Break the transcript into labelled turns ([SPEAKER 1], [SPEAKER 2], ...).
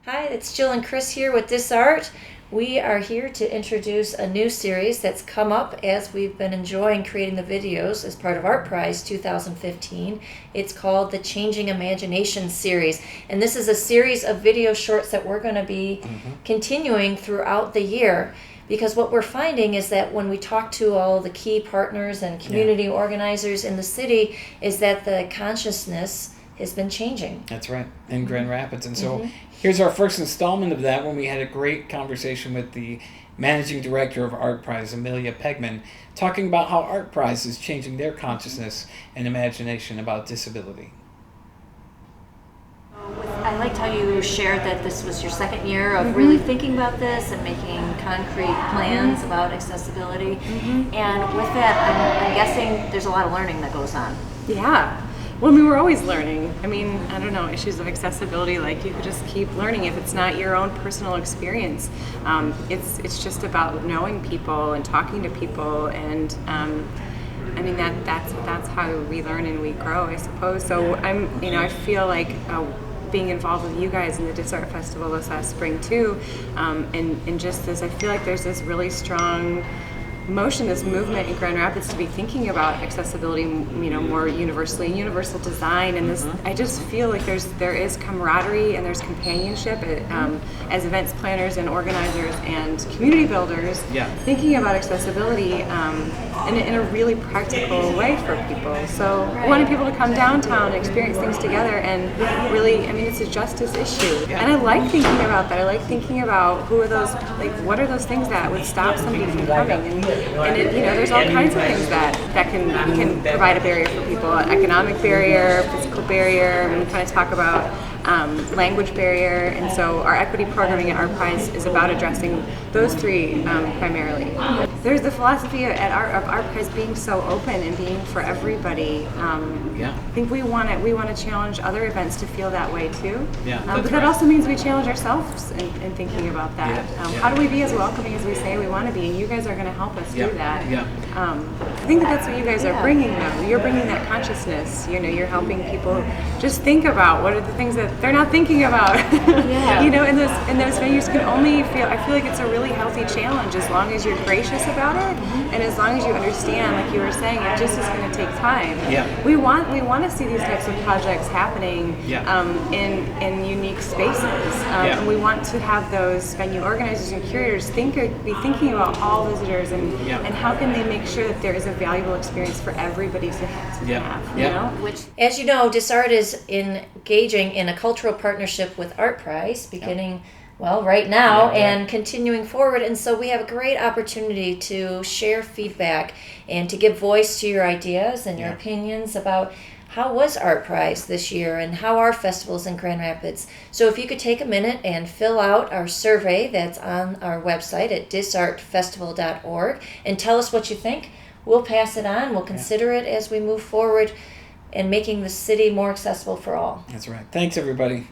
[SPEAKER 1] Hi, it's Jill and Chris here with DisArt. We are here to introduce a new series that's come up as we've been enjoying creating the videos as part of ArtPrize 2015. It's called the Changing Imagination series. And this is a series of video shorts that we're going to be continuing throughout the year. Because what we're finding is that when we talk to all the key partners and community organizers in the city, is that the consciousness has been changing.
[SPEAKER 2] That's right, in Grand Rapids. And so here's our first installment of that, when we had a great conversation with the managing director of ArtPrize, Amelea Pegman, talking about how ArtPrize is changing their consciousness and imagination about disability.
[SPEAKER 1] I liked how you shared that this was your second year of really thinking about this and making concrete plans about accessibility. And with that, I'm guessing there's a lot of learning that goes on.
[SPEAKER 3] Yeah. Well, we were always learning. I mean, I don't know, issues of accessibility, like you could just keep learning if it's not your own personal experience. It's just about knowing people and talking to people, and I mean that's how we learn and we grow, I suppose. So I feel like being involved with you guys in the DisArt Festival this last spring too, and just this, I feel like there's this really strong motion, this movement in Grand Rapids to be thinking about accessibility, more universally, universal design, and this. I just feel like there is camaraderie and there's companionship as events planners and organizers and community builders, thinking about accessibility in a really practical way for people. So wanting people to come downtown and experience things together, and really, I mean, it's a justice issue, and I like thinking about that. I like thinking about who are those, like, what are those things that would stop somebody from coming, and there's all kinds of things that can provide a barrier for people: economic barrier, physical barrier. And we kind of talk about language barrier, and so our equity programming at ArtPrize is about addressing those three primarily. There's the philosophy of ArtPrize being so open and being for everybody. I think we want to challenge other events to feel that way too. But that also means we challenge ourselves in thinking about that. How do we be as welcoming as we say we want to be? And you guys are going to help us do that. I think that's what you guys are bringing, though. You're bringing that consciousness. You're helping people just think about what are the things that they're not thinking about. In those venues can only feel. I feel like it's a really healthy challenge as long as you're gracious about it, and as long as you understand, like you were saying, it just is going to take time. We want to see these types of projects happening in unique spaces, and we want to have those venue organizers and curators be thinking about all visitors and how can they make sure that there is a valuable experience for everybody to have.
[SPEAKER 1] Which, as you know, DisArt is engaging in a cultural partnership with ArtPrize beginning right now and continuing forward, and so we have a great opportunity to share feedback and to give voice to your ideas and your opinions about how was ArtPrize this year and how are festivals in Grand Rapids. So if you could take a minute and fill out our survey that's on our website at disartfestival.org and tell us what you think. We'll pass it on. We'll consider it as we move forward in making the city more accessible for all.
[SPEAKER 2] That's right. Thanks, everybody.